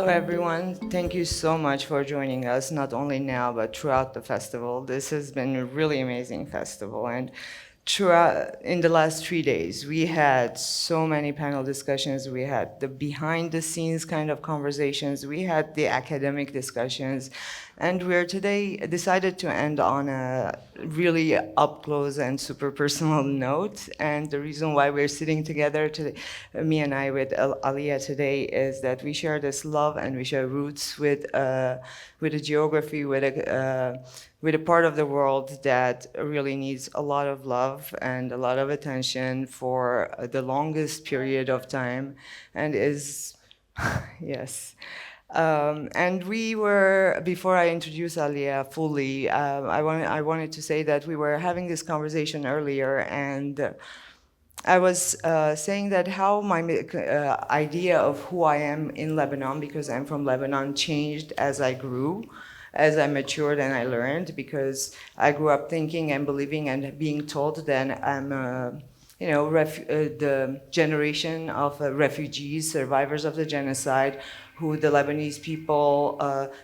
Hello, everyone. Thank you so much for joining us, not only now, but throughout the festival. This has been a really amazing festival. And throughout, in the last 3 days, we had so many panel discussions. We had the behind the scenes kind of conversations. We had the academic discussions. And we're today decided to end on a really up close and super personal note. And the reason why we're sitting together today, me and I with Alia today, is that we share this love and we share roots with a geography, with a part of the world that really needs a lot of love and a lot of attention for the longest period of time, and is yes. And we were, before I introduce Alia fully, I wanted to say that we were having this conversation earlier, and I was saying that how my idea of who I am in Lebanon, because I'm from Lebanon, changed as I grew, as I matured and I learned, because I grew up thinking and believing and being told that I'm the generation of refugees, survivors of the genocide, who the Lebanese people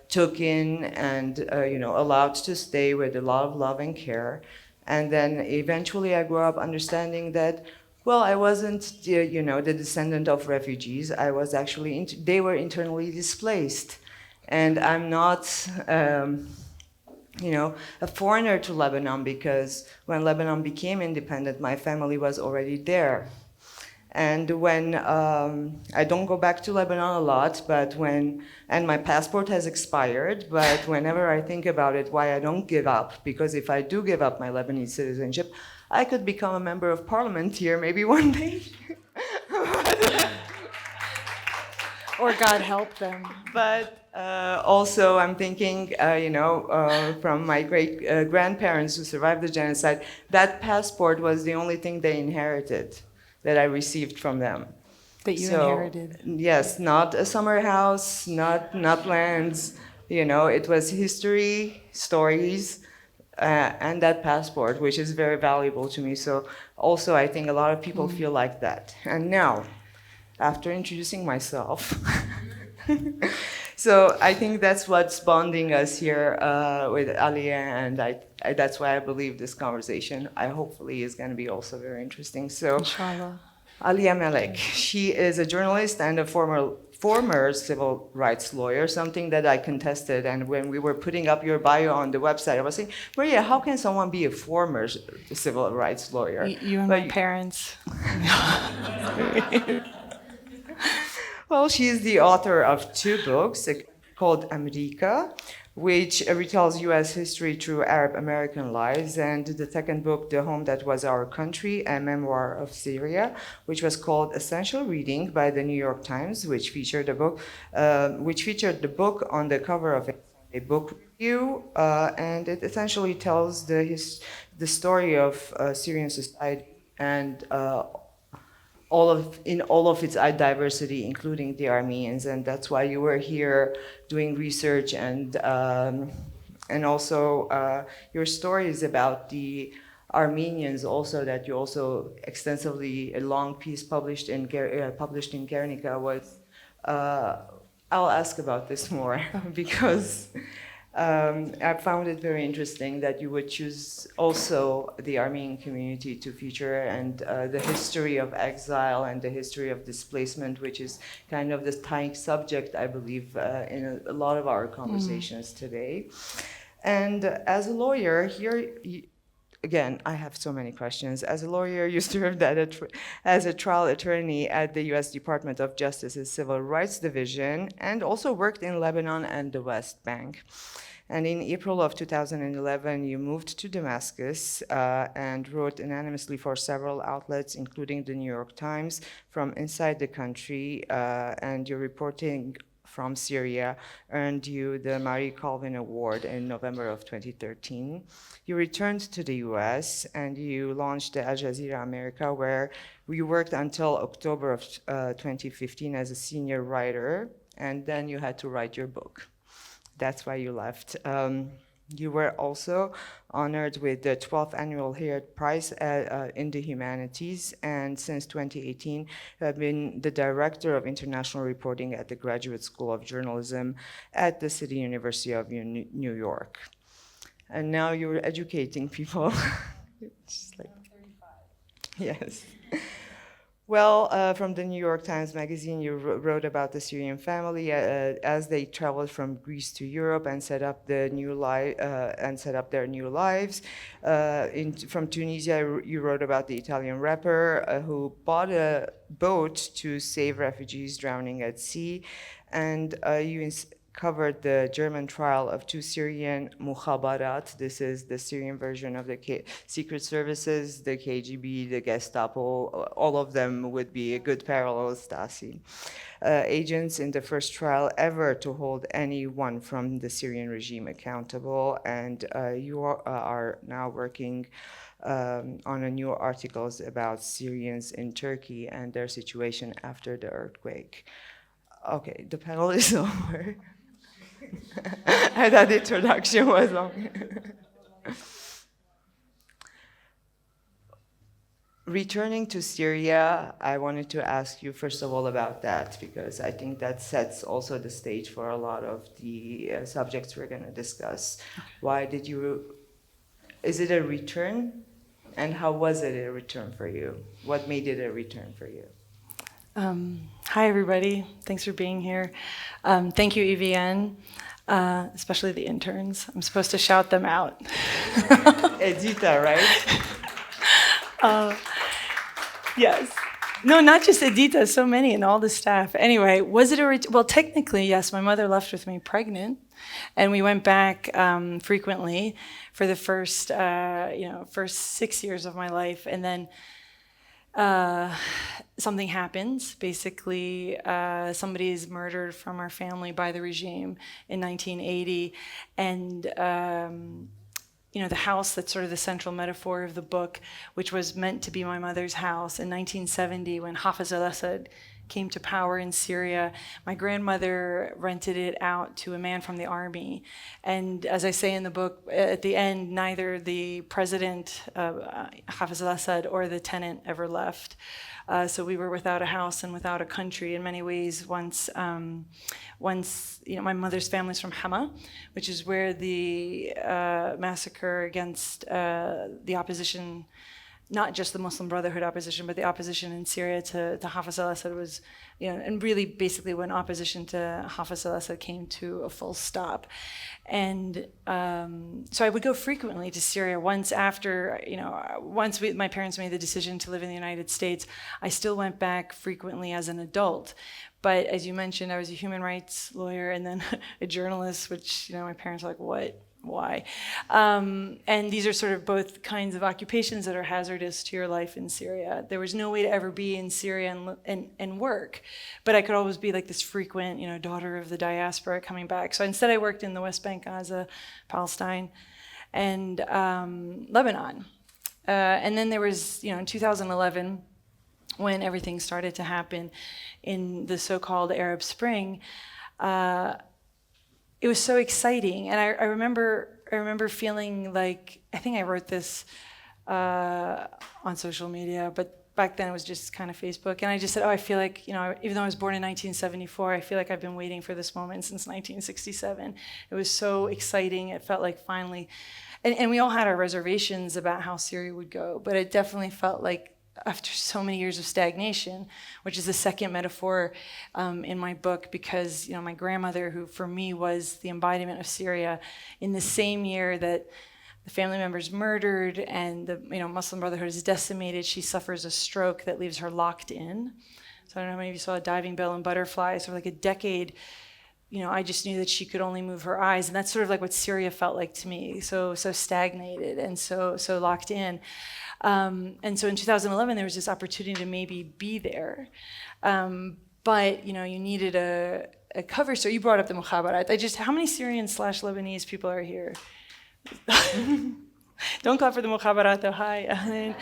took in and allowed to stay with a lot of love and care. And then eventually I grew up understanding that, well, I wasn't the descendant of refugees. I was actually, they were internally displaced. And I'm not a foreigner to Lebanon, because when Lebanon became independent, my family was already there. And when I don't go back to Lebanon a lot, and my passport has expired, but whenever I think about it, why I don't give up, because if I do give up my Lebanese citizenship, I could become a member of parliament here maybe one day. Or God help them. But also I'm thinking, from my great grandparents who survived the genocide, that passport was the only thing they inherited that I received from them. That you inherited. Yes, not a summer house, not lands. It was history, stories, and that passport, which is very valuable to me. So also I think a lot of people feel like that. And now, after introducing myself, so I think that's what's bonding us here with Alia, and that's why I believe this conversation, hopefully, is going to be also very interesting. So, Inshallah. Alia Malek, she is a journalist and a former civil rights lawyer, something that I contested. And when we were putting up your bio on the website, I was saying, Maria, how can someone be a former civil rights lawyer? You and my parents. Well, she is the author of 2 books called America, which retells U.S. history through Arab American lives, and the second book, The Home That Was Our Country, a memoir of Syria, which was called Essential Reading by the New York Times, which featured the book on the cover of a book review, and it essentially tells the story of Syrian society and in all of its diversity, including the Armenians, and that's why you were here doing research, and also your stories about the Armenians, also that you also extensively, a long piece published in Guernica was. I'll ask about this more because. I found it very interesting that you would choose also the Armenian community to feature, and the history of exile and the history of displacement, which is kind of the tying subject, I believe, in a lot of our conversations today. And as a lawyer, here, again, I have so many questions. As a lawyer, you served as a trial attorney at the U.S. Department of Justice's Civil Rights Division, and also worked in Lebanon and the West Bank. And in April of 2011, you moved to Damascus and wrote anonymously for several outlets, including the New York Times, from inside the country, and your reporting from Syria earned you the Marie Colvin Award in November of 2013. You returned to the US and you launched the Al Jazeera America, where you worked until October of 2015 as a senior writer, and then you had to write your book. That's why you left. You were also honored with the 12th Annual Hiett Prize in the Humanities, and since 2018, you have been the Director of International Reporting at the Graduate School of Journalism at the City University of New York. And now you're educating people. It's like, yes. Well, from the New York Times Magazine, you wrote about the Syrian family as they traveled from Greece to Europe and set up their new lives. From Tunisia, you wrote about the Italian rapper who bought a boat to save refugees drowning at sea, and you covered the German trial of two Syrian mukhabarat. This is the Syrian version of the secret services, the KGB, the Gestapo. All of them would be a good parallel with Stasi. Agents in the first trial ever to hold anyone from the Syrian regime accountable. And you are now working on a new articles about Syrians in Turkey and their situation after the earthquake. Okay, the panel is over. I thought the introduction was long. Returning to Syria, I wanted to ask you first of all about that, because I think that sets also the stage for a lot of the subjects we're going to discuss. Why did you, is it a return? And how was it a return for you? What made it a return for you? Hi, everybody. Thanks for being here. Thank you, EVN, especially the interns. I'm supposed to shout them out. Edita, right? Yes. No, not just Edita, so many and all the staff. Anyway, was it well, technically, yes. My mother left with me pregnant, and we went back frequently for the first 6 years of my life, and then something happens. Basically, somebody is murdered from our family by the regime in 1980, and the house that's sort of the central metaphor of the book, which was meant to be my mother's house in 1970 when Hafez al-Assad came to power in Syria. My grandmother rented it out to a man from the army. And as I say in the book, at the end, neither the president, Hafez al-Assad, or the tenant ever left. So we were without a house and without a country in many ways once my mother's family's from Hama, which is where the massacre against the opposition, not just the Muslim Brotherhood opposition, but the opposition in Syria to Hafez al-Assad was, and really basically when opposition to Hafez al-Assad came to a full stop. And so I would go frequently to Syria. Once my parents made the decision to live in the United States, I still went back frequently as an adult. But as you mentioned, I was a human rights lawyer and then a journalist, which, my parents were like, what? Why? And these are sort of both kinds of occupations that are hazardous to your life in Syria. There was no way to ever be in Syria and work, but I could always be like this frequent, daughter of the diaspora coming back. So instead I worked in the West Bank, Gaza, Palestine, and Lebanon. And then there was, in 2011, when everything started to happen in the so-called Arab Spring, it was so exciting, and I remember feeling like, I think I wrote this on social media, but back then it was just kind of Facebook, and I just said, I feel like, even though I was born in 1974, I feel like I've been waiting for this moment since 1967. It was so exciting. It felt like finally, and we all had our reservations about how Syria would go, but it definitely felt like after so many years of stagnation, which is the second metaphor in my book, because my grandmother, who for me was the embodiment of Syria, in the same year that the family members murdered and the Muslim Brotherhood is decimated, she suffers a stroke that leaves her locked in. So I don't know how many of you saw Diving Bell and Butterflies. For like a decade, I just knew that she could only move her eyes, and that's sort of like what Syria felt like to me. So stagnated and so locked in. And so in 2011, there was this opportunity to maybe be there. But, you needed a cover story. You brought up the mukhabarat. How many Syrian/Lebanese people are here? Don't clap for the mukhabarat, though. Hi.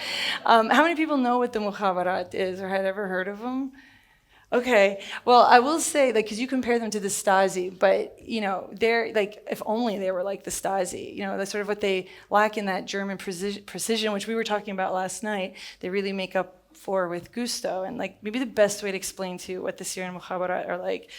How many people know what the mukhabarat is or had ever heard of them? Okay. Well, I will say, like, because you compare them to the Stasi, but, you know, they're like, if only they were like the Stasi, you know, that's sort of what they lack in that German precision, which we were talking about last night. They really make up for with gusto. And, like, maybe the best way to explain to you what the Syrian mukhabarat are like,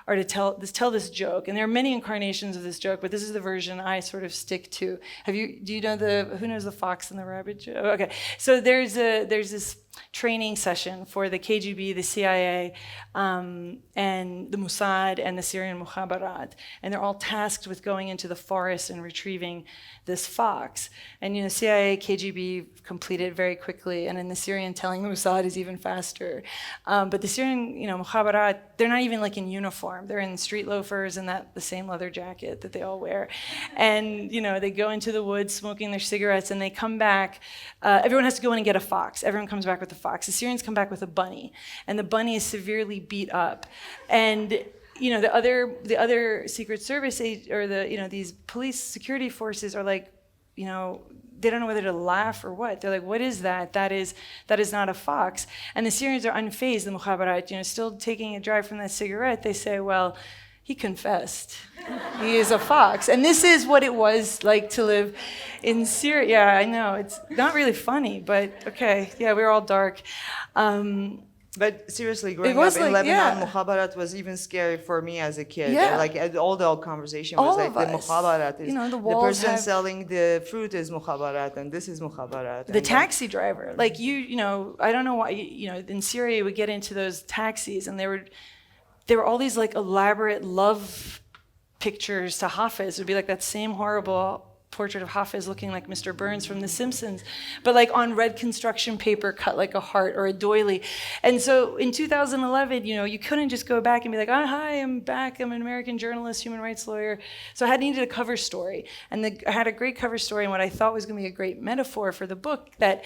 or to tell this joke. And there are many incarnations of this joke, but this is the version I sort of stick to. Do you know who knows the fox and the rabbit joke? Okay. So there's this training session for the KGB, the CIA, and the Mossad and the Syrian Mukhabarat. And they're all tasked with going into the forest and retrieving this fox. And, you know, CIA, KGB complete it very quickly. And then the Syrian telling the Mossad is even faster. But the Syrian, you know, Mukhabarat, they're not even like in uniform. They're in street loafers and the same leather jacket that they all wear. And, you know, they go into the woods smoking their cigarettes and they come back. Everyone has to go in and get a fox. Everyone comes back with a fox. The Syrians come back with a bunny, and the bunny is severely beat up. And you know the other Secret Service or these police security forces are like, you know, they don't know whether to laugh or what. They're like, what is that? That is not a fox. And the Syrians are unfazed. The Mukhabarat, you know, still taking a drive from that cigarette. They say, well, he confessed. He is a fox. And this is what it was like to live in Syria. Yeah, I know. It's not really funny, but okay. Yeah, we were all dark. But seriously, growing up in Lebanon, Mukhabarat was even scary for me as a kid. Yeah. Like all the conversation was like the Mukhabarat is, you know, the person selling the fruit is Mukhabarat, and this is Mukhabarat. The taxi driver, like you know, I don't know why, you know, in Syria we get into those taxis, and there were all these like elaborate love pictures to Hafiz. It would be like that same horrible portrait of Hafiz looking like Mr. Burns from The Simpsons, but like on red construction paper cut like a heart or a doily. And so in 2011, you know, you couldn't just go back and be like, oh, hi, I'm back. I'm an American journalist, human rights lawyer. So I needed a cover story. And I had a great cover story and what I thought was going to be a great metaphor for the book, that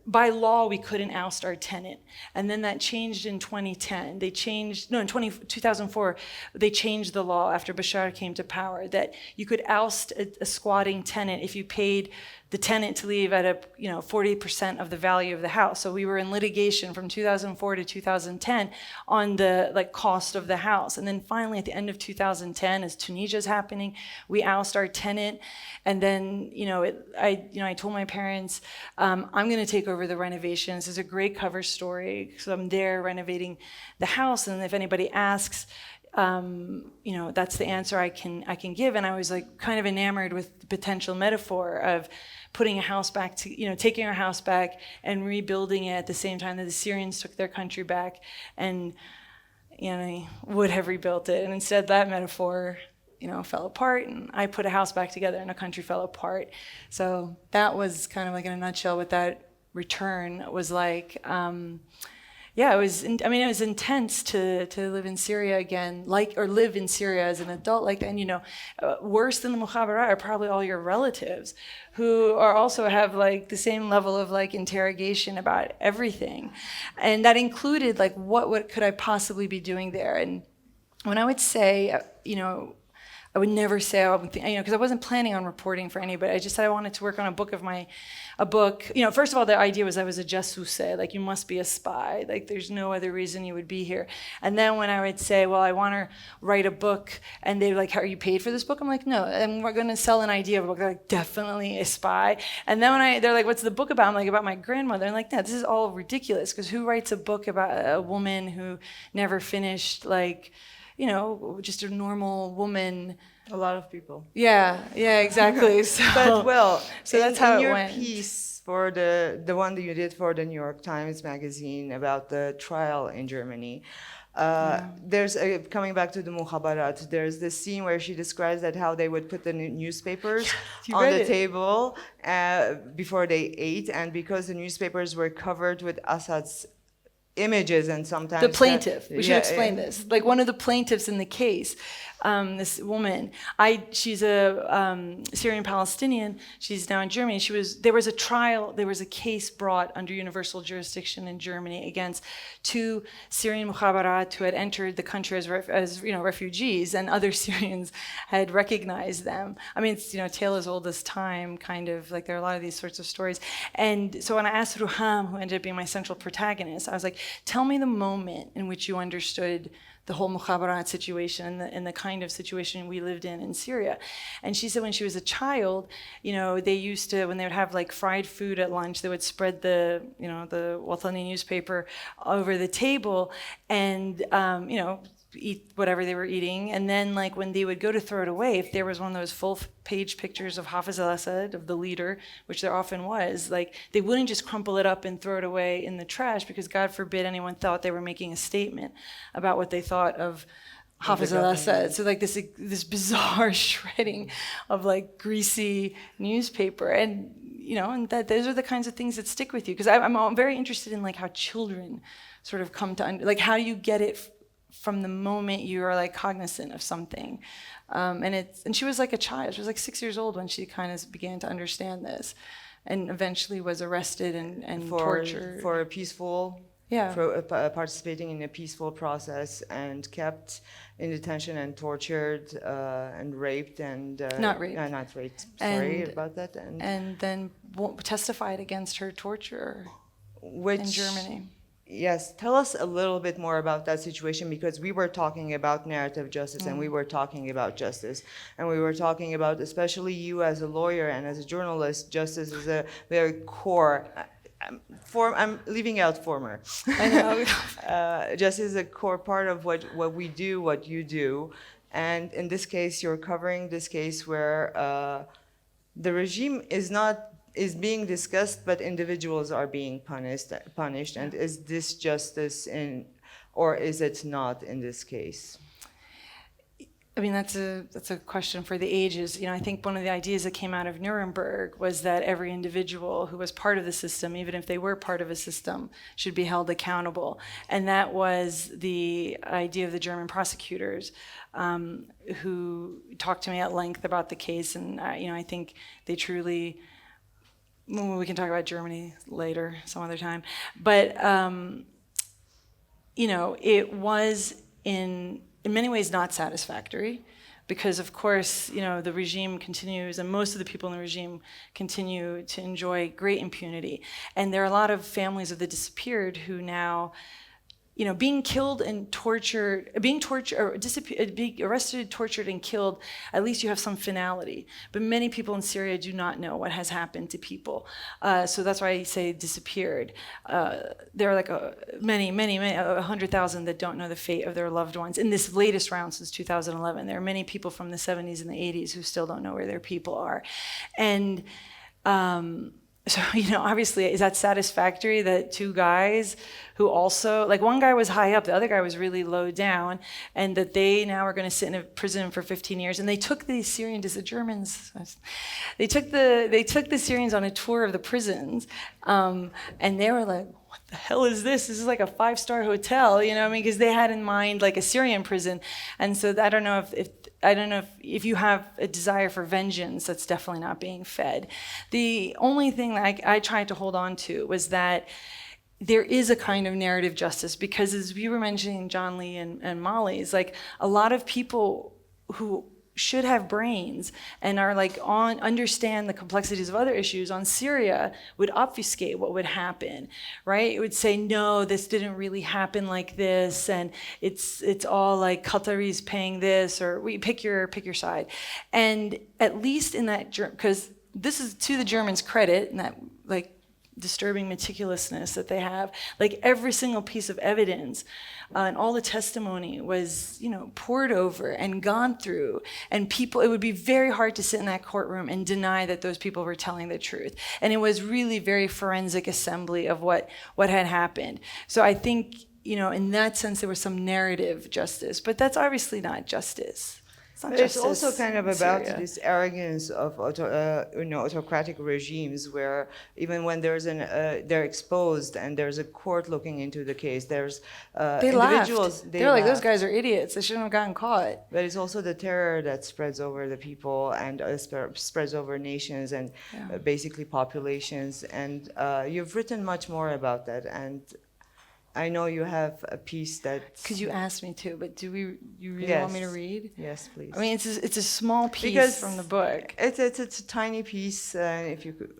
by law, we couldn't oust our tenant. And then that changed in 2010. In 2004, they changed the law after Bashar came to power, that you could oust a squatting tenant if you paid the tenant to leave at 40% of the value of the house. So we were in litigation from 2004 to 2010 on the cost of the house. And then finally at the end of 2010, as Tunisia's happening, we oust our tenant. And then, I told my parents, I'm going to take over the renovations. There's a great cover story. So I'm there renovating the house. And if anybody asks, that's the answer I can give. And I was like kind of enamored with the potential metaphor of putting a house back to, taking our house back and rebuilding it at the same time that the Syrians took their country back and, would have rebuilt it. And instead that metaphor, fell apart, and I put a house back together and a country fell apart. So that was kind of like in a nutshell what that return was like. It was intense to live in Syria again, or live in Syria as an adult like that. And, worse than the Mukhabarat are probably all your relatives who also have the same level of interrogation about everything. And that included what could I possibly be doing there? And when I would say, I would never say, because I wasn't planning on reporting for anybody. I just said I wanted to work on a book. First of all, the idea was I was a jasouse, you must be a spy. There's no other reason you would be here. And then when I would say, well, I want to write a book, and they're like, are you paid for this book? I'm like, no, and we're going to sell an idea of a book. They're like, definitely a spy. And then they're like, what's the book about? I'm like, about my grandmother. And like, no, this is all ridiculous, because who writes a book about a woman who never finished, just a normal woman? A lot of people. Yeah, exactly. So that's how it went. In your piece for the one that you did for the New York Times magazine about the trial in Germany, there's coming back to the Mukhabarat, there's this scene where she describes that how they would put the newspapers on the table before they ate, and because the newspapers were covered with Assad's images, and sometimes the plaintiff, we should explain this. One of the plaintiffs in the case this woman. She's a Syrian Palestinian. She's now in Germany. There was a trial, there was a case brought under universal jurisdiction in Germany against 2 Syrian mukhabarat who had entered the country as refugees, and other Syrians had recognized them. I mean, it's tale as old as time, kind of, like there are a lot of these sorts of stories. And so when I asked Ruham, who ended up being my central protagonist, I was like, tell me the moment in which you understood the whole mukhabarat situation and the kind of situation we lived in Syria. And she said when she was a child, they used to, when they would have like fried food at lunch, they would spread the Watani newspaper over the table and, eat whatever they were eating. And then like when they would go to throw it away, if there was one of those full-page pictures of Hafiz al-Assad, of the leader, which there often was, like they wouldn't just crumple it up and throw it away in the trash, because God forbid anyone thought they were making a statement about what they thought of Hafiz al-Assad. So like this bizarre shredding of like greasy newspaper, and and that those are the kinds of things that stick with you. Because I'm very interested in like how children sort of come to like how do you get it from the moment you are like cognizant of something. And she was like a child. She was like 6 years old when she kind of began to understand this, and eventually was arrested and tortured. For a peaceful, yeah. For participating in a peaceful process, and kept in detention and tortured and raped and... not raped. Not raped. Sorry about that. And then testified against her torturer in Germany. Yes, tell us a little bit more about that situation, because we were talking about narrative justice and we were talking about justice, and we were talking about, especially you as a lawyer and as a journalist, justice is a very core. I'm leaving out former. I know. Justice is a core part of what we do, what you do, and in this case, you're covering this case where the regime is being discussed, but individuals are being punished. And is this justice or is it not in this case? I mean, that's a question for the ages. I think one of the ideas that came out of Nuremberg was that every individual who was part of the system, even if they were part of a system, should be held accountable. And that was the idea of the German prosecutors, who talked to me at length about the case. And I think they truly... we can talk about Germany later, some other time. But, it was in many ways not satisfactory, because of course, the regime continues, and most of the people in the regime continue to enjoy great impunity. And there are a lot of families of the disappeared who now, being killed and tortured, being arrested, tortured, and killed, at least you have some finality. But many people in Syria do not know what has happened to people. So that's why I say disappeared. There are like many, 100,000 that don't know the fate of their loved ones. In this latest round since 2011, there are many people from the 70s and the 80s who still don't know where their people are. And so, obviously, is that satisfactory that 2 guys who also, like one guy was high up, the other guy was really low down, and that they now are going to sit in a prison for 15 years? And they took the Syrians, the Germans, they took the Syrians on a tour of the prisons, and they were like, what the hell is this? This is like a 5-star hotel, because they had in mind like a Syrian prison. And so I don't know if you have a desire for vengeance, that's definitely not being fed. The only thing that I tried to hold on to was that there is a kind of narrative justice, because as we were mentioning, John Lee and Molly's, like a lot of people who should have brains and are like understand the complexities of other issues on Syria would obfuscate what would happen, right? It would say, no, this didn't really happen like this, and it's all like Qataris paying this, or we pick your side. And at least in that, because this is to the Germans' credit, and that like disturbing meticulousness that they have, like every single piece of evidence and all the testimony was, poured over and gone through, and it would be very hard to sit in that courtroom and deny that those people were telling the truth. And it was really very forensic assembly of what had happened. So I think, in that sense, there was some narrative justice, but that's obviously not justice. It's not But it's justice also kind of in about Syria. this arrogance of autocratic regimes, where even when they're exposed and there's a court looking into the case, there's They individuals. laughed. They were like, those laugh. guys are idiots. They shouldn't have gotten caught. But it's also the terror that spreads over the people and spreads over nations and basically populations. And you've written much more about that. And I know you have a piece that. Because you asked me to, but you really Yes. want me to read? Yes, please. I mean, it's a small piece Because from the book. It's a tiny piece, if you could.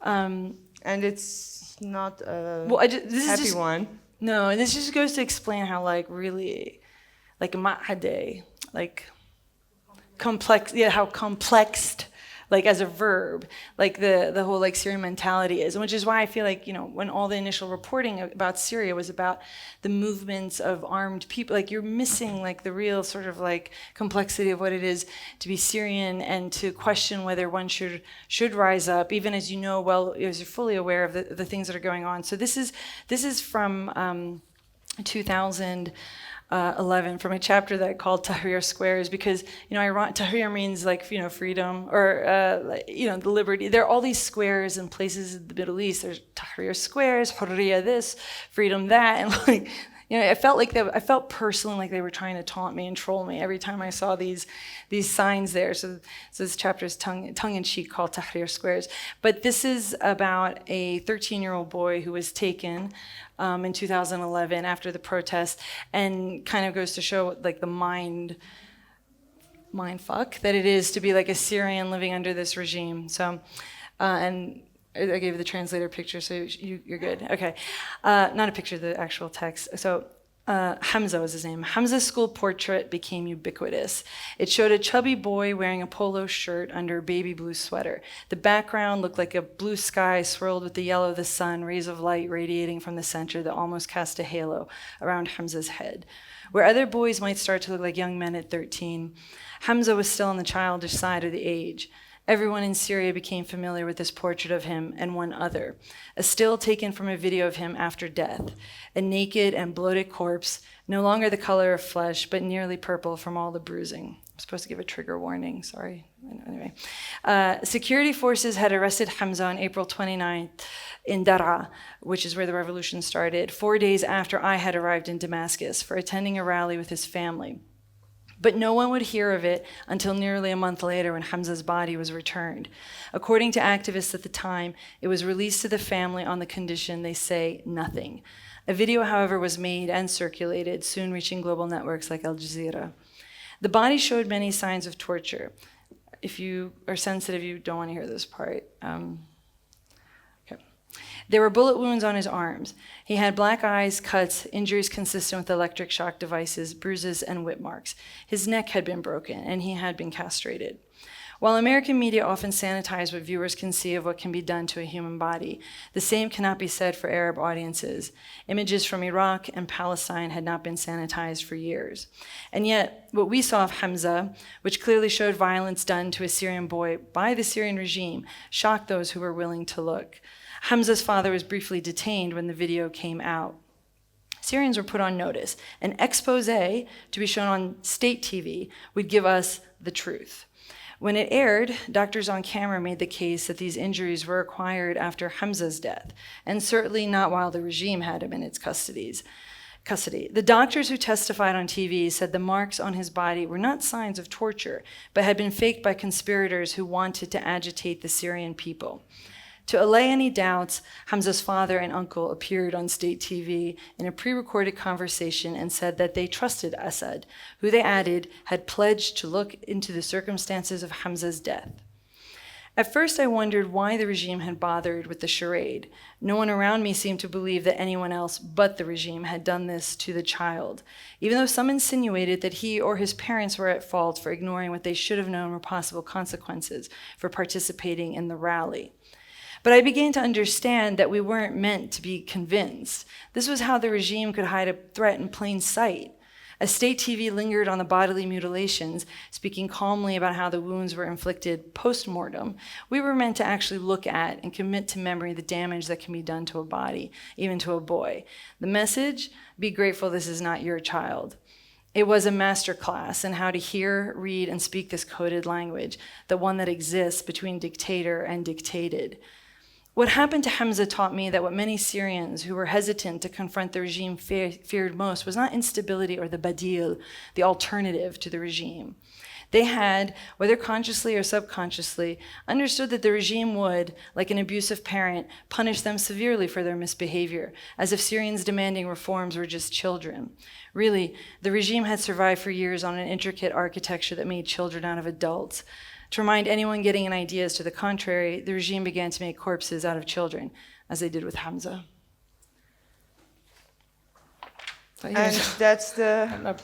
And it's not a This happy is just, one. No, and this just goes to explain how, like, really, like, ma'hade, like, complex, how complexed, like, as a verb, like, the whole, like, Syrian mentality is. And which is why I feel like, when all the initial reporting about Syria was about the movements of armed people, like, you're missing, like, the real sort of, like, complexity of what it is to be Syrian and to question whether one should rise up, even as as you're fully aware of the things that are going on. So this is from 2011 from a chapter that I called Tahrir Squares, because Tahrir means, like, freedom, or the liberty. There are all these squares and places in the Middle East. There's Tahrir Squares, Hurriya this, freedom that, and like. I felt personally like they were trying to taunt me and troll me every time I saw these signs there. So this chapter is tongue-in-cheek, called Tahrir Squares. But this is about a 13-year-old boy who was taken in 2011 after the protest, and kind of goes to show, like, the mind fuck that it is to be, like, a Syrian living under this regime. So, and I gave you the translator picture, so you're good. Okay. Not a picture, the actual text. So Hamza was his name. Hamza's school portrait became ubiquitous. It showed a chubby boy wearing a polo shirt under a baby blue sweater. The background looked like a blue sky swirled with the yellow of the sun, rays of light radiating from the center that almost cast a halo around Hamza's head. Where other boys might start to look like young men at 13, Hamza was still on the childish side of the age. Everyone in Syria became familiar with this portrait of him and one other, a still taken from a video of him after death, a naked and bloated corpse, no longer the color of flesh, but nearly purple from all the bruising. I'm supposed to give a trigger warning, sorry. Anyway. Security forces had arrested Hamza on April 29th in Daraa, which is where the revolution started, 4 days after I had arrived in Damascus for attending a rally with his family. But no one would hear of it until nearly a month later, when Hamza's body was returned. According to activists at the time, it was released to the family on the condition they say nothing. A video, however, was made and circulated, soon reaching global networks like Al Jazeera. The body showed many signs of torture. If you are sensitive, you don't want to hear this part. There were bullet wounds on his arms. He had black eyes, cuts, injuries consistent with electric shock devices, bruises, and whip marks. His neck had been broken, and he had been castrated. While American media often sanitize what viewers can see of what can be done to a human body, the same cannot be said for Arab audiences. Images from Iraq and Palestine had not been sanitized for years. And yet, what we saw of Hamza, which clearly showed violence done to a Syrian boy by the Syrian regime, shocked those who were willing to look. Hamza's father was briefly detained when the video came out. Syrians were put on notice. An expose to be shown on state TV would give us the truth. When it aired, doctors on camera made the case that these injuries were acquired after Hamza's death, and certainly not while the regime had him in its custody. The doctors who testified on TV said the marks on his body were not signs of torture, but had been faked by conspirators who wanted to agitate the Syrian people. To allay any doubts, Hamza's father and uncle appeared on state TV in a pre-recorded conversation and said that they trusted Assad, who they added had pledged to look into the circumstances of Hamza's death. At first, I wondered why the regime had bothered with the charade. No one around me seemed to believe that anyone else but the regime had done this to the child, even though some insinuated that he or his parents were at fault for ignoring what they should have known were possible consequences for participating in the rally. But I began to understand that we weren't meant to be convinced. This was how the regime could hide a threat in plain sight. As state TV lingered on the bodily mutilations, speaking calmly about how the wounds were inflicted post-mortem, we were meant to actually look at and commit to memory the damage that can be done to a body, even to a boy. The message: be grateful this is not your child. It was a master class in how to hear, read, and speak this coded language, the one that exists between dictator and dictated. What happened to Hamza taught me that what many Syrians who were hesitant to confront the regime feared most was not instability or the badil, the alternative to the regime. They had, whether consciously or subconsciously, understood that the regime would, like an abusive parent, punish them severely for their misbehavior, as if Syrians demanding reforms were just children. Really, the regime had survived for years on an intricate architecture that made children out of adults. To remind anyone getting an idea as to the contrary, the regime began to make corpses out of children, as they did with Hamza. And that's the...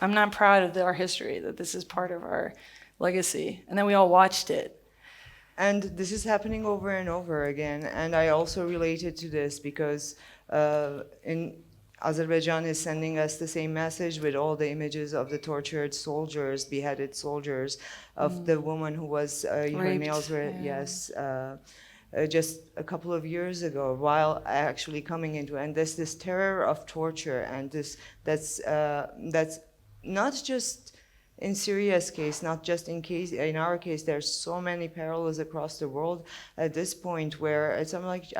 I'm not proud of our history, that this is part of our legacy. And then we all watched it. And this is happening over and over again. And I also related to this because in Azerbaijan is sending us the same message with all the images of the tortured soldiers, beheaded soldiers, of the woman who was, her nails were, yes, just a couple of years ago, while actually coming into, and there's this terror of torture, and that's not just in Syria's case, not just in our case. There's so many parallels across the world at this point where it's like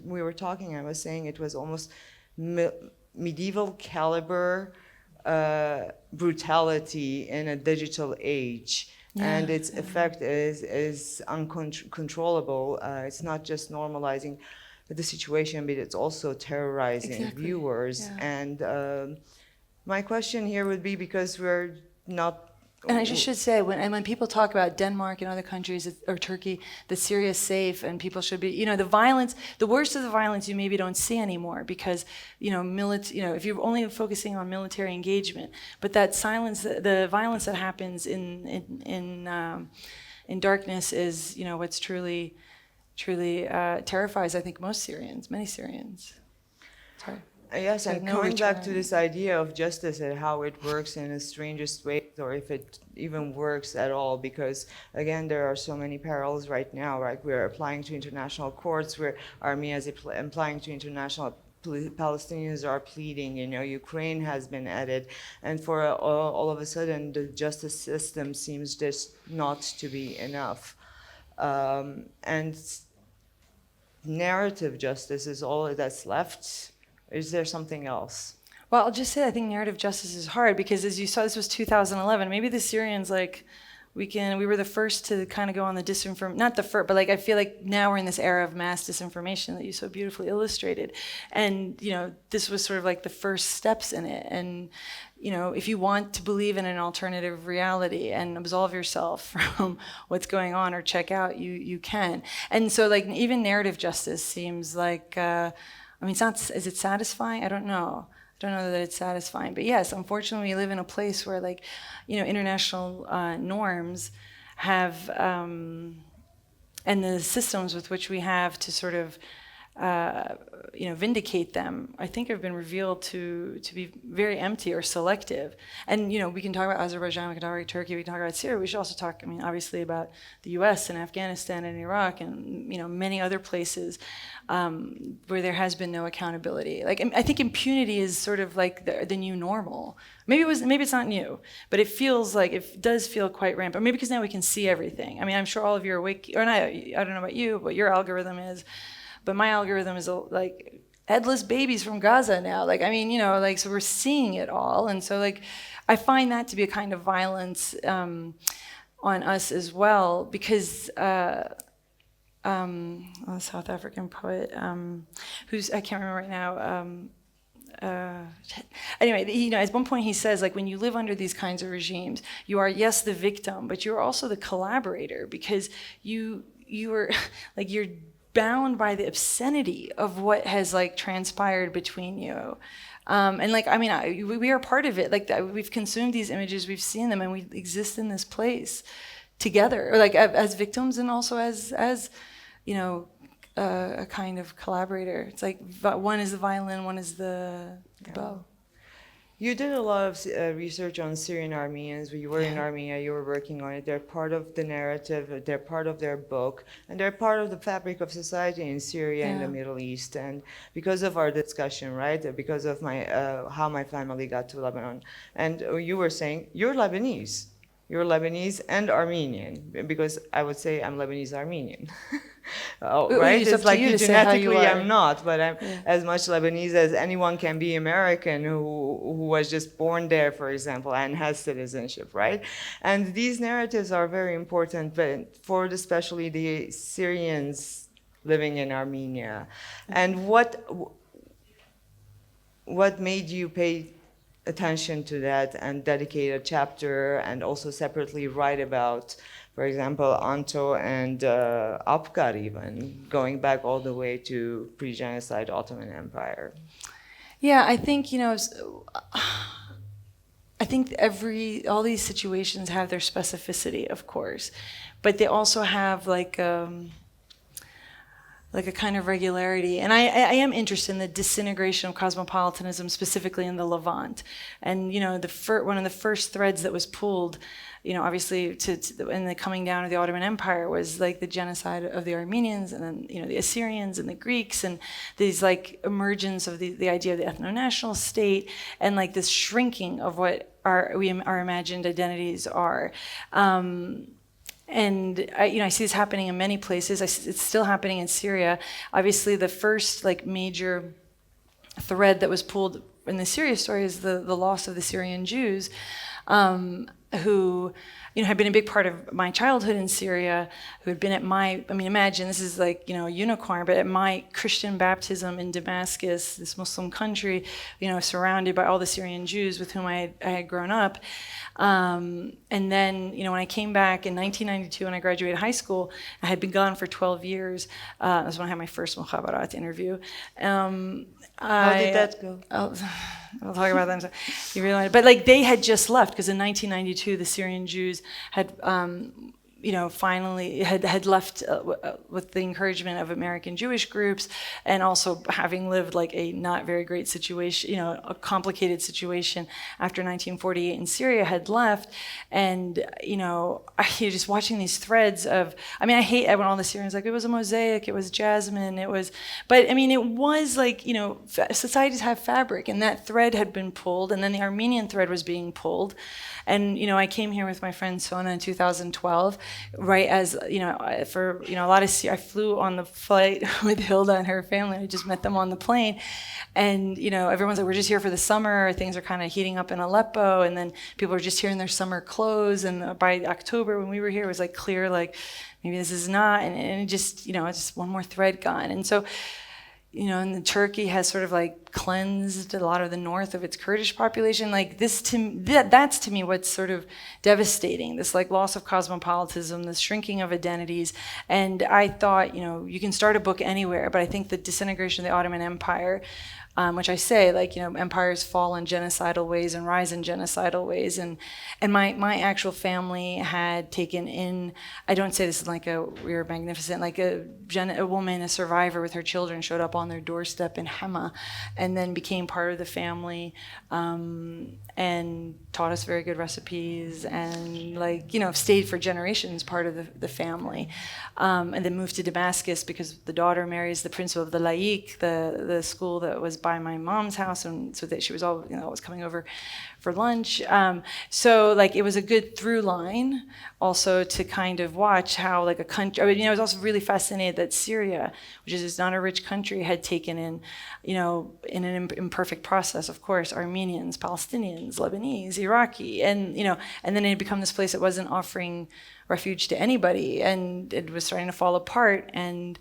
we were talking. I was saying it was almost medieval caliber brutality in a digital age. Yeah. And its effect is uncontrollable. It's not just normalizing the situation, but it's also terrorizing viewers. Yeah. And my question here would be, because we're not... And I just should say, when people talk about Denmark and other countries, or Turkey, that Syria is safe and people should be, the violence, the worst of the violence you maybe don't see anymore because, if you're only focusing on military engagement, but that silence, the violence that happens in darkness is, what's truly terrifies, I think, most Syrians, many Syrians. Sorry. Yes, and coming back to this idea of justice and how it works in the strangest ways, or if it even works at all, because again, there are so many parallels right now, right? We're applying to international courts, where Armenia is applying to international, Palestinians are pleading, Ukraine has been added, and for all of a sudden, the justice system seems just not to be enough. And narrative justice is all that's left. Is there something else? Well, I'll just say I think narrative justice is hard because, as you saw, this was 2011. Maybe the Syrians, we were the first to kind of go on the disinformation, not the first, but I feel like now we're in this era of mass disinformation that you so beautifully illustrated. And, this was sort of like the first steps in it. And, if you want to believe in an alternative reality and absolve yourself from what's going on or check out, you can. And so even narrative justice seems like, it's not, is it satisfying? I don't know. I don't know that it's satisfying. But yes, unfortunately, we live in a place where, international norms have, and the systems with which we have to sort of, vindicate them, I think have been revealed to be very empty or selective. And, we can talk about Azerbaijan, we can talk about Turkey, we can talk about Syria. We should also talk, obviously about the US and Afghanistan and Iraq and, many other places where there has been no accountability. I think impunity is sort of like the new normal. Maybe it's not new, but it feels like, it does feel quite rampant. Maybe because now we can see everything. I'm sure all of you are awake, or not, I don't know about you, what your algorithm is. But my algorithm is headless babies from Gaza now. So we're seeing it all. And so I find that to be a kind of violence on us as well, because a South African poet, who's, I can't remember right now, anyway, at one point he says, when you live under these kinds of regimes, you are, yes, the victim, but you're also the collaborator, because you are, you're bound by the obscenity of what has transpired between you. We are part of it. We've consumed these images, we've seen them, and we exist in this place together, or as victims and also as a kind of collaborator. It's one is the violin, one is the bow. You did a lot of research on Syrian Armenians. You were in Armenia, you were working on it. They're part of the narrative, they're part of their book, and they're part of the fabric of society in Syria and the Middle East. And because of our discussion, right, because of my how my family got to Lebanon, and you were saying you're Lebanese. You're Lebanese and Armenian, because I would say I'm Lebanese Armenian. Right? It's up It's to like you to say how you genetically are. I'm not, but I'm as much Lebanese as anyone can be American who was just born there, for example, and has citizenship, right? And these narratives are very important, but for especially the Syrians living in Armenia. And what made you pay attention to that and dedicate a chapter and also separately write about, for example, Anto and Apgar, even going back all the way to pre-genocide Ottoman Empire? Yeah, I think, I think all these situations have their specificity, of course, but they also have like a kind of regularity. And I am interested in the disintegration of cosmopolitanism, specifically in the Levant. And, one of the first threads that was pulled, obviously in the coming down of the Ottoman Empire was like the genocide of the Armenians, and then, the Assyrians and the Greeks, and these like emergence of the idea of the ethno-national state, and like this shrinking of what our imagined identities are. And I see this happening in many places. It's still happening in Syria. Obviously, the first like major thread that was pulled in the Syria story is the loss of the Syrian Jews, who had been a big part of my childhood in Syria, who had been at imagine this is like, a unicorn, but at my Christian baptism in Damascus, this Muslim country, surrounded by all the Syrian Jews with whom I had grown up. And then, when I came back in 1992, when I graduated high school, I had been gone for 12 years. That was when I had my first mukhabarat interview. How did that go? We'll talk about that. You realize, but like they had just left, because in 1992 the Syrian Jews had, finally had left with the encouragement of American Jewish groups, and also having lived like a not very great situation, a complicated situation after 1948 in Syria, had left. And just watching these threads of, I hate when all the Syrians like, it was a mosaic, it was jasmine, it was like, societies have fabric, and that thread had been pulled, and then the Armenian thread was being pulled. And I came here with my friend Sona in 2012, right as for a lot of I flew on the flight with Hilda and her family. I just met them on the plane, and everyone's like, we're just here for the summer. Things are kind of heating up in Aleppo, and then people are just here in their summer clothes. And by October, when we were here, it was like clear, like maybe this is not, and it just it's just one more thread gone. And so. And Turkey has sort of like cleansed a lot of the north of its Kurdish population. Like that's to me what's sort of devastating. This like loss of cosmopolitanism, this shrinking of identities. And I thought, you can start a book anywhere, but I think the disintegration of the Ottoman Empire, which I say, like, empires fall in genocidal ways and rise in genocidal ways. And my actual family had taken in, I don't say this is like we were magnificent, like a woman, a survivor with her children, showed up on their doorstep in Hema, and then became part of the family, and taught us very good recipes, and stayed for generations part of the family, and then moved to Damascus because the daughter marries the principal of the Laik, the school that was by my mom's house, and so that she was always coming over for lunch. So it was a good through line also to kind of watch how like a country, I was also really fascinated that Syria, which is not a rich country, had taken in, in an imperfect process, of course, Armenians, Palestinians, Lebanese, Iraqi, and and then it had become this place that wasn't offering refuge to anybody, and it was starting to fall apart. And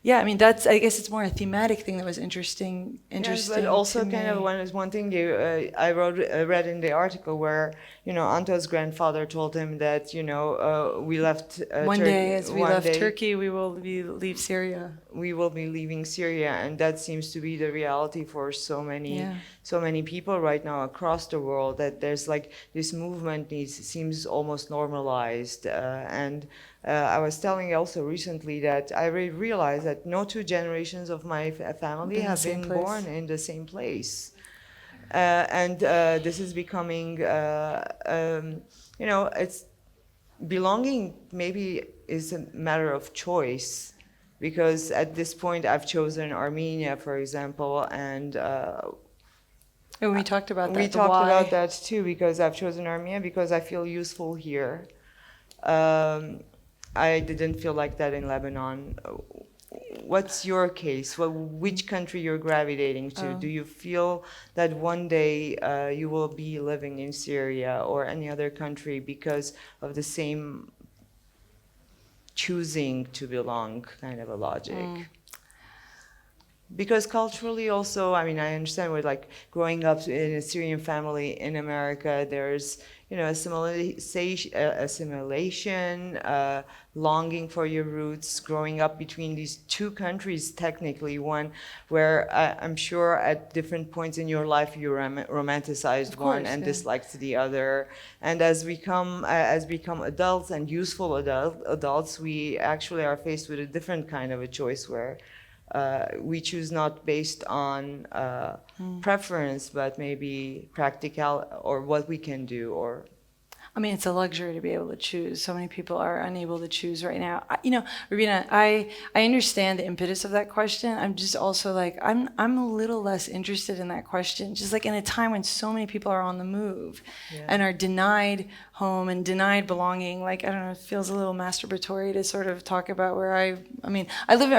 yeah, I guess it's more a thematic thing that was interesting. Yes, but also kind of one thing I read in the article where Anto's grandfather told him that we left one day as we left Turkey, we will leave Syria. We will be leaving Syria, and that seems to be the reality for so many people right now across the world. That there's like this movement seems almost normalized, and. I was telling also recently that I realized that no two generations of my family have been born in the same place. and this is becoming, it's belonging maybe is a matter of choice, because at this point I've chosen Armenia, for example, and we talked about that. we talked about that too, because I've chosen Armenia because I feel useful here. I didn't feel like that in Lebanon. What's your case? Which country you're gravitating to? Do you feel that one day you will be living in Syria or any other country because of the same choosing to belong kind of a logic? Because culturally also, I mean, I understand with like growing up in a Syrian family in America, there's, assimilation, longing for your roots, growing up between these two countries, technically one where I'm sure at different points in your life you romanticized one and disliked the other. And as become adults and useful adults, we actually are faced with a different kind of a choice where we choose not based on preference, but maybe practical or what we can do. Or, I mean, it's a luxury to be able to choose. So many people are unable to choose right now. Rubina, I understand the impetus of that question. I'm just also like, I'm a little less interested in that question. Just like in a time when so many people are on the move and are denied home and denied belonging. Like, I don't know, it feels a little masturbatory to sort of talk about where I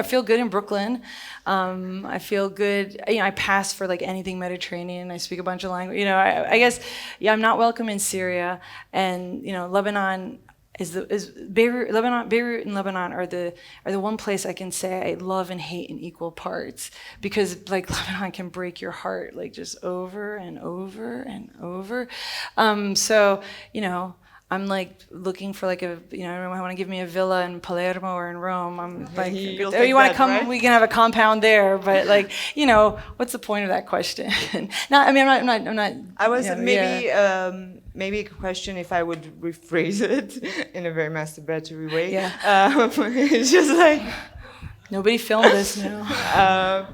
feel good in Brooklyn. I feel good. I pass for like anything Mediterranean. I speak a bunch of languages. I guess, I'm not welcome in Syria. And Lebanon Beirut and Lebanon are the one place I can say I love and hate in equal parts, because like Lebanon can break your heart like just over and over and over. So I'm like looking for like I want to give me a villa in Palermo or in Rome. I'm like, oh, you want to come? Right? We can have a compound there. But like, what's the point of that question? No, I mean, I'm not. I was maybe a question if I would rephrase it in a very masturbatory way. Yeah. It's just like nobody filmed this now.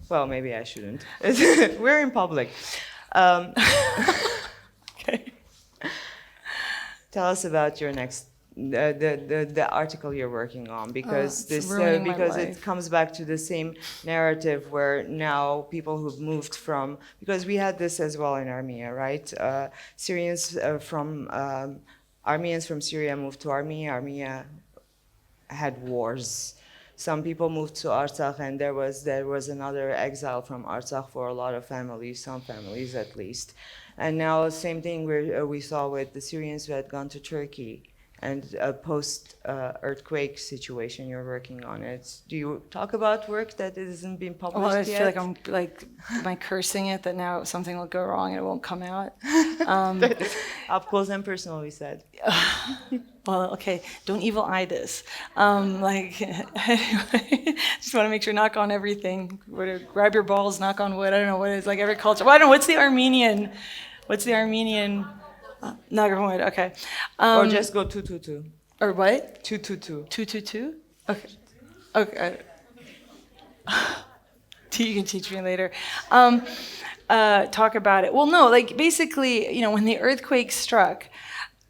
Well, maybe I shouldn't. We're in public. Okay. Tell us about your next the article you're working on, because it comes back to the same narrative where now people who've moved from, because we had this as well in Armenia, right? Armenians from Syria moved to Armenia. Armenia had wars. Some people moved to Artsakh, and there was another exile from Artsakh for a lot of families, some families at least. And now same thing we saw with the Syrians who had gone to Turkey, and a post-earthquake situation you're working on it. Do you talk about work that hasn't been published yet? Well, I feel like I'm like, am I cursing it that now something will go wrong and it won't come out? Up close and personal, we said. Well, okay, don't evil eye this. Anyway, just want to make sure, knock on everything. Grab your balls, knock on wood. I don't know what it is, like every culture. Well, I don't know, what's the Armenian? Knock on wood, okay. Or just go 222. Or what? 222. 222? Okay. Okay. You can teach me later. Talk about it. Well, no, like basically, when the earthquake struck,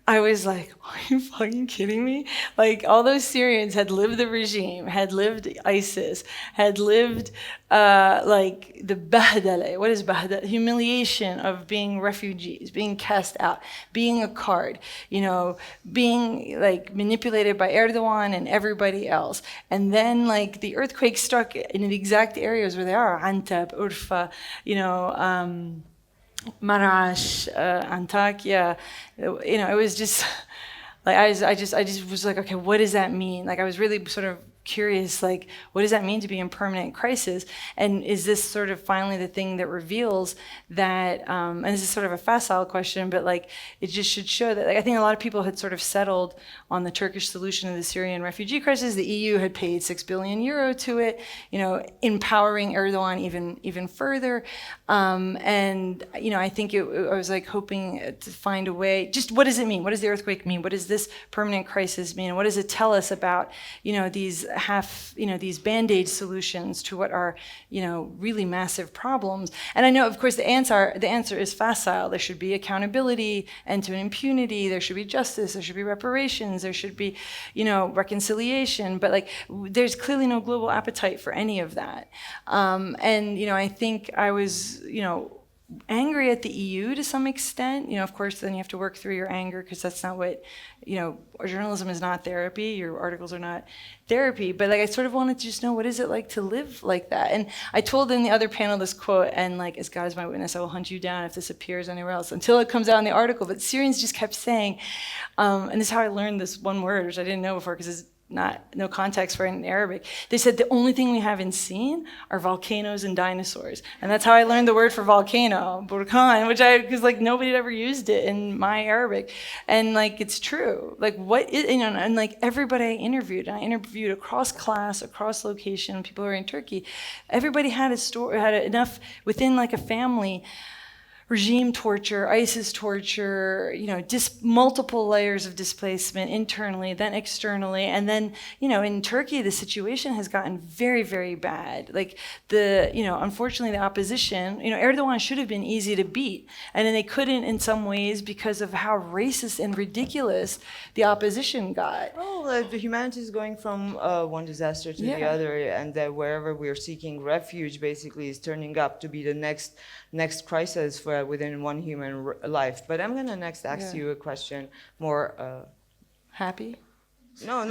I was like, are you fucking kidding me? Like, all those Syrians had lived the regime, had lived ISIS, had lived like the bahdala. What is bahdala? Humiliation of being refugees, being cast out, being a card, being like manipulated by Erdogan and everybody else. And then like the earthquake struck in the exact areas where they are, Antab, Urfa, Marash, Antakya, it was just like I just was like, okay, what does that mean? Like I was really sort of curious, like, what does that mean to be in permanent crisis? And is this sort of finally the thing that reveals that, and this is sort of a facile question, but like, it just should show that, like, I think a lot of people had sort of settled on the Turkish solution of the Syrian refugee crisis. The EU had paid €6 billion to it, empowering Erdogan even further. And, I think I was like hoping to find a way, just what does it mean? What does the earthquake mean? What does this permanent crisis mean? And what does it tell us about, these have, these Band-Aid solutions to what are, really massive problems. And I know, of course, the answer is facile. There should be accountability, end-to-end impunity. There should be justice. There should be reparations. There should be, reconciliation. But like, there's clearly no global appetite for any of that. And I think I was, angry at the EU to some extent. Of course, then you have to work through your anger because that's not what, journalism is not therapy. Your articles are not therapy. But like, I sort of wanted to just know, what is it like to live like that? And I told in the other panel this quote, and like, as God is my witness, I will hunt you down if this appears anywhere else, until it comes out in the article. But Syrians just kept saying, and this is how I learned this one word, which I didn't know before because it's no context for it in Arabic. They said the only thing we haven't seen are volcanoes and dinosaurs, and that's how I learned the word for volcano, burkan, because like nobody had ever used it in my Arabic, and like it's true. Like what is, and like everybody I interviewed across class, across location, people who are in Turkey, everybody had a story, had enough within like a family. Regime torture, ISIS torture, multiple layers of displacement internally, then externally. And then, in Turkey, the situation has gotten very, very bad. Like unfortunately, the opposition, Erdogan should have been easy to beat. And then they couldn't in some ways because of how racist and ridiculous the opposition got. Well, the Humanities is going from one disaster to the other, and wherever we're seeking refuge basically is turning up to be the next crisis for within one human life. But I'm gonna next ask you a question more happy. No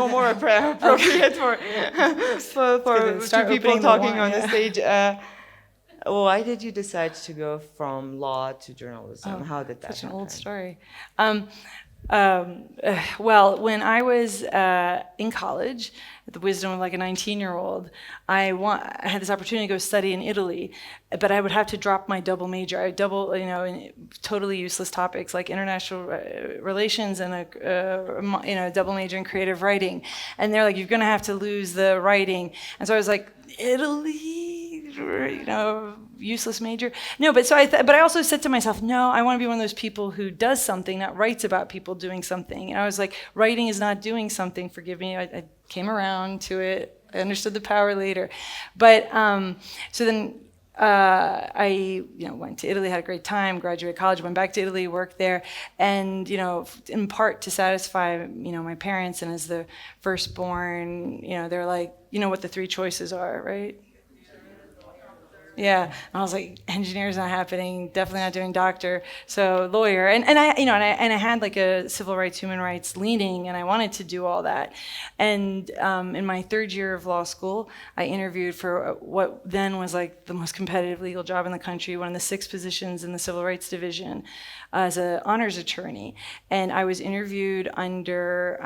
more appropriate for two people talking on the stage. Why did you decide to go from law to journalism? How did that happen? Such an old story. Well, when I was in college, the wisdom of like a 19-year-old, I had this opportunity to go study in Italy, but I would have to drop my double major. I in totally useless topics like international relations and a double major in creative writing. And they're like, you're going to have to lose the writing. And so I was like, Italy, useless major. No, but I also said to myself, no, I want to be one of those people who does something, not writes about people doing something. And I was like, writing is not doing something. Forgive me. I came around to it. I understood the power later. But so then I went to Italy, had a great time, graduated college, went back to Italy, worked there, and in part to satisfy my parents, and as the firstborn, they're like, what the three choices are, right? Yeah, and I was like, engineer's not happening, definitely not doing doctor, so lawyer, and I had like a civil rights, human rights leaning, and I wanted to do all that, and in my third year of law school, I interviewed for what then was like the most competitive legal job in the country, one of the 6 positions in the civil rights division, as an honors attorney, and I was interviewed under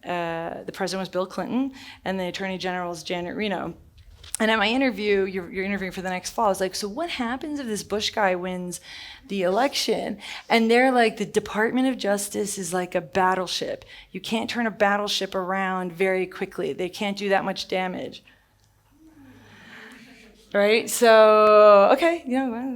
the president was Bill Clinton, and the attorney general was Janet Reno. And at my interview, you're interviewing for the next fall, I was like, so what happens if this Bush guy wins the election? And they're like, the Department of Justice is like a battleship. You can't turn a battleship around very quickly. They can't do that much damage. Right? So, okay,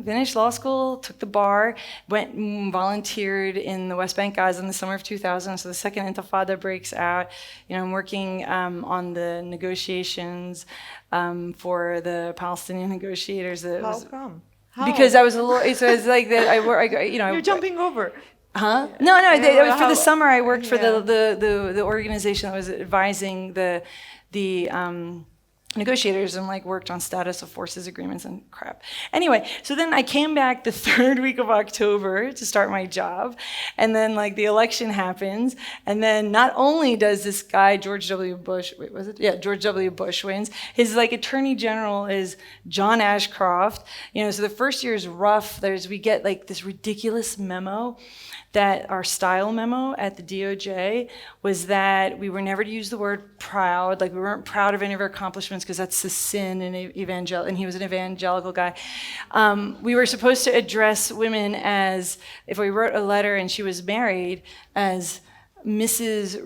finished law school, took the bar, went and volunteered in the West Bank Gaza in the summer of 2000. So the second Intifada breaks out. I'm working on the negotiations for the Palestinian negotiators. How come? How? Because I was a lawyer, so it's like that. You're jumping over. Huh? No. For the summer, I worked for the organization that was advising the negotiators and like worked on status of forces agreements and crap. Anyway, so then I came back the 3rd week of October to start my job, and then like the election happens, and then not only does this guy George W. Bush wins, his like attorney general is John Ashcroft. So the first year is rough. We get like this ridiculous memo that our style memo at the DOJ was that we were never to use the word proud, like we weren't proud of any of our accomplishments because that's a sin in and he was an evangelical guy. We were supposed to address women as, if we wrote a letter and she was married, as Mrs.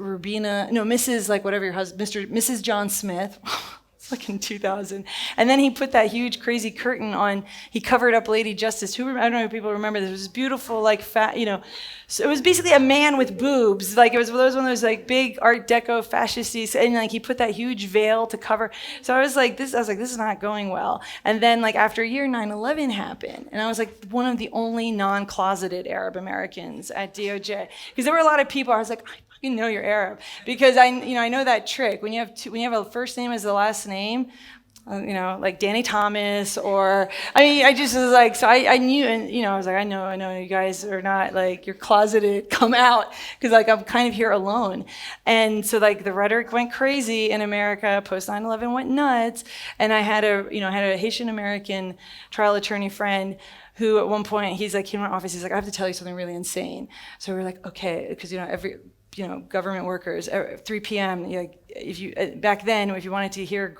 like whatever your husband, Mrs. John Smith. It's like in 2000. And then he put that huge crazy curtain on. He covered up Lady Justice. I don't know if people remember this. It was beautiful, like fat, So it was basically a man with boobs. Like it was one of those like big Art Deco fascisty. And like he put that huge veil to cover. So I was like, this is not going well. And then like after a year, 9/11 happened. And I was like one of the only non-closeted Arab Americans at DOJ. Because there were a lot of people, I was like, you know you're Arab, because I know that trick when you have a first name as the last name, like Danny Thomas, or I just was like, so I knew, and I was like, I know you guys are not like, you're closeted, come out, because like I'm kind of here alone. And so like the rhetoric went crazy in America, post 9/11 went nuts, and I had a Haitian American trial attorney friend who at one point he came to my office, he's like, I have to tell you something really insane. So we were like, okay, because government workers, 3 p.m. Back then, if you wanted to hear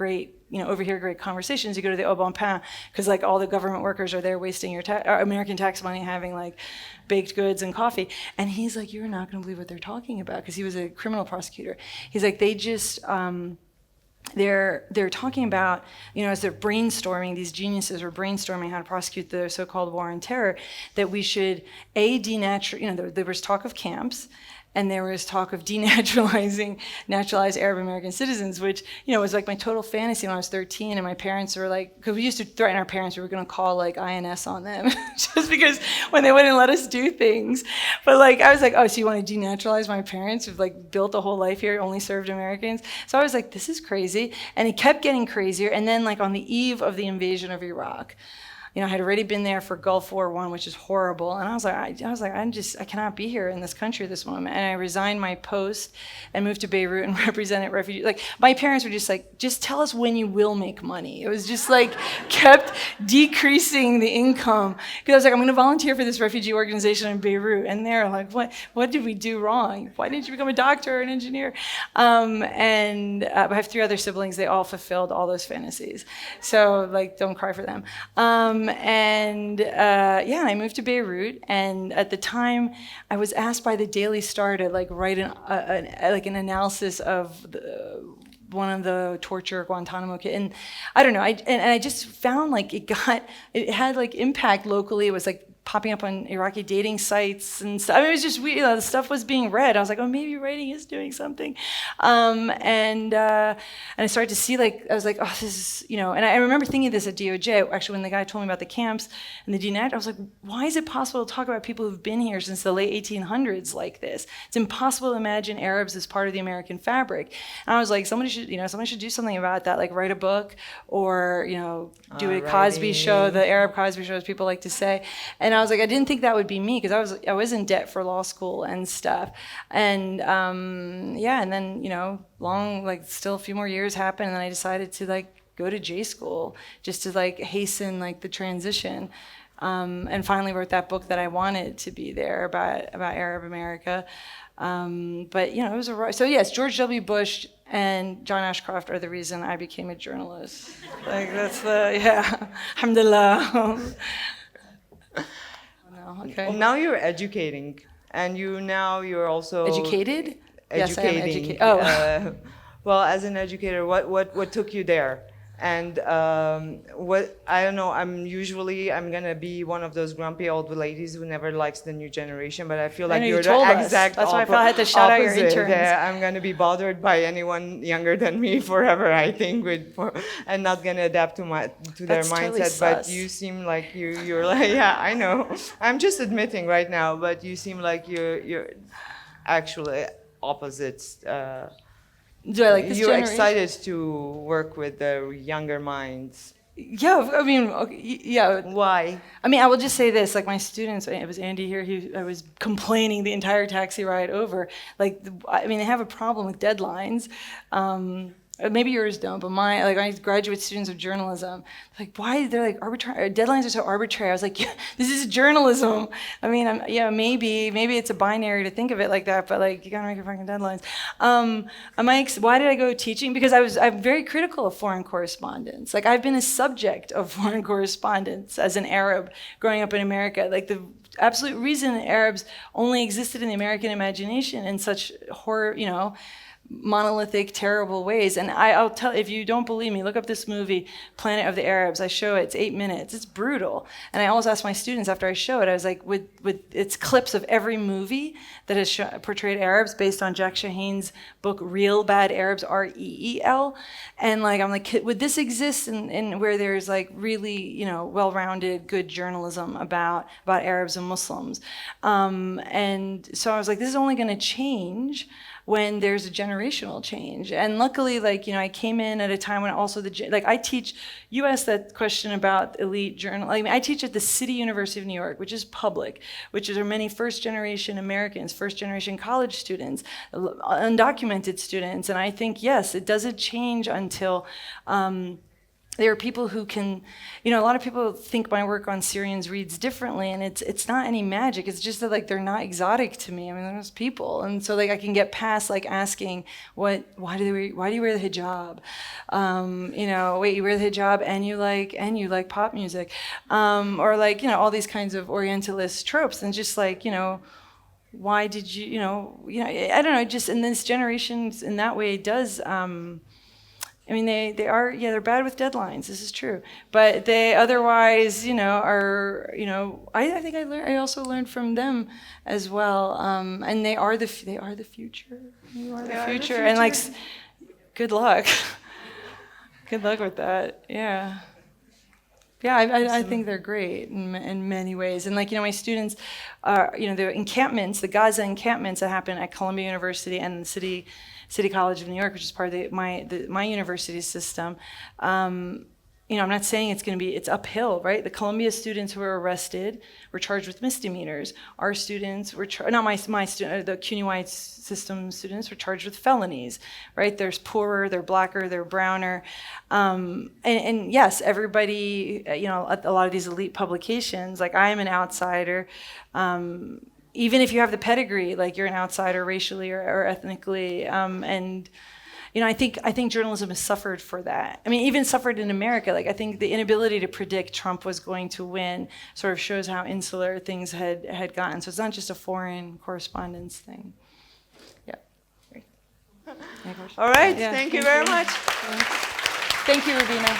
overhear great conversations, you go to the Au Bon Pain, because like all the government workers are there wasting your American tax money having like baked goods and coffee. And he's like, you're not going to believe what they're talking about, because he was a criminal prosecutor. He's like, they just they're talking about, as they're brainstorming, these geniuses were brainstorming how to prosecute the so-called war on terror, that we should there was talk of camps. And there was talk of denaturalizing naturalized Arab American citizens, which, was like my total fantasy when I was 13. And my parents were like, because we used to threaten our parents, we were going to call like INS on them just because when they wouldn't let us do things. But like, I was like, oh, so you want to denaturalize my parents who've like built a whole life here, only served Americans? So I was like, this is crazy. And it kept getting crazier. And then like on the eve of the invasion of Iraq, I had already been there for Gulf War I, which is horrible, and I was like, I cannot be here in this country at this moment. And I resigned my post and moved to Beirut and represented refugees. Like my parents were just like, just tell us when you will make money. It was just like kept decreasing the income, because I was like, I'm going to volunteer for this refugee organization in Beirut, and they're like, what did we do wrong? Why didn't you become a doctor or an engineer? And I have 3 other siblings. They all fulfilled all those fantasies. So like, don't cry for them. And I moved to Beirut, and at the time I was asked by the Daily Star to like write an analysis of one of the torture Guantanamo kids, and I don't know, I just found like it had like impact locally. It was like popping up on Iraqi dating sites and stuff. It was just weird. The stuff was being read. I was like, oh, maybe writing is doing something. And I started to see I was like, oh, this is, and I remember thinking this at DOJ, actually, when the guy told me about the camps and the denat, I was like, why is it possible to talk about people who've been here since the late 1800s like this? It's impossible to imagine Arabs as part of the American fabric. And I was like, somebody should do something about that, like write a book or, do a Cosby show, the Arab Cosby show, as people like to say. And I was like, I didn't think that would be me, because I was in debt for law school and stuff, and and then still a few more years happened, and then I decided to go to J school just to hasten the transition, and finally wrote that book that I wanted to be there about Arab America, but it was so yes, George W. Bush and John Ashcroft are the reason I became a journalist. That's alhamdulillah. Okay. Well, now you're educating, and you're also educated. Yes, I am educated. Well, as an educator, what took you there? And what I don't know. I'm gonna be one of those grumpy old ladies who never likes the new generation. But I feel like you're the exact. That's why I felt I had to shout out your interns. I'm gonna be bothered by anyone younger than me forever. I think and not gonna adapt to their mindset. Totally but you seem like you're like, yeah, I know. I'm just admitting right now. But you seem like you're actually opposites. Do I like this You're generation? excited to work with the younger minds. Yeah, I mean, yeah. Why? I mean, I will just say this: my students, it was Andy here. I was complaining the entire taxi ride over. they have a problem with deadlines. Maybe yours don't, but my graduate students of journalism, why they're arbitrary? Deadlines are so arbitrary. I was like, yeah, this is journalism. I mean, maybe it's a binary to think of it like that, but you gotta make your fucking deadlines. Why did I go teaching? Because I'm very critical of foreign correspondence. I've been a subject of foreign correspondence as an Arab growing up in America. The absolute reason Arabs only existed in the American imagination in such horror, monolithic, terrible ways. And I'll tell, if you don't believe me, look up this movie, Planet of the Arabs. I show it, it's 8 minutes. It's brutal. And I always ask my students after I show it, I was like, with it's clips of every movie that has portrayed Arabs based on Jack Shahane's book, Real Bad Arabs, REEL. And like, I'm like, would this exist in where there's like really, you know, well-rounded, good journalism about Arabs and Muslims? And so I was like, this is only going to change when there's a generational change. And luckily, like, you know, I came in at a time when also like I teach, you asked that question about elite journal. I mean, I teach at the City University of New York, which is public, which are many first-generation Americans, first-generation college students, undocumented students. And I think, yes, it doesn't change until there are people who can, you know, a lot of people think my work on Syrians reads differently, and it's not any magic. It's just that like they're not exotic to me. I mean, they're just people, and so like I can get past like asking why do you wear the hijab? You know, wait, you wear the hijab and you like pop music, or like, you know, all these kinds of Orientalist tropes, and just like, you know, why did you know I don't know, just in this generation in that way does. I mean, they're bad with deadlines. This is true, but they otherwise, you know, are, you know, I think I also learned from them as well, and they are the future. You are the future, and like, good luck, good luck with that. Yeah. Yeah, I think they're great in many ways. And like, you know, my students, you know, the encampments, the Gaza encampments that happen at Columbia University and the City College of New York, which is part of my university system. You know, I'm not saying it's uphill, right? The Columbia students who were arrested were charged with misdemeanors. Our students were the CUNY White system students were charged with felonies, right? They're poorer, they're blacker, they're browner. And yes, everybody, you know, a lot of these elite publications, like I am an outsider. Even if you have the pedigree, like you're an outsider racially or ethnically, and you know, I think journalism has suffered for that. I mean, even suffered in America. Like I think the inability to predict Trump was going to win sort of shows how insular things had gotten. So it's not just a foreign correspondence thing. Yeah. All right. Yeah. Thank you very much. Thank you, Rubina.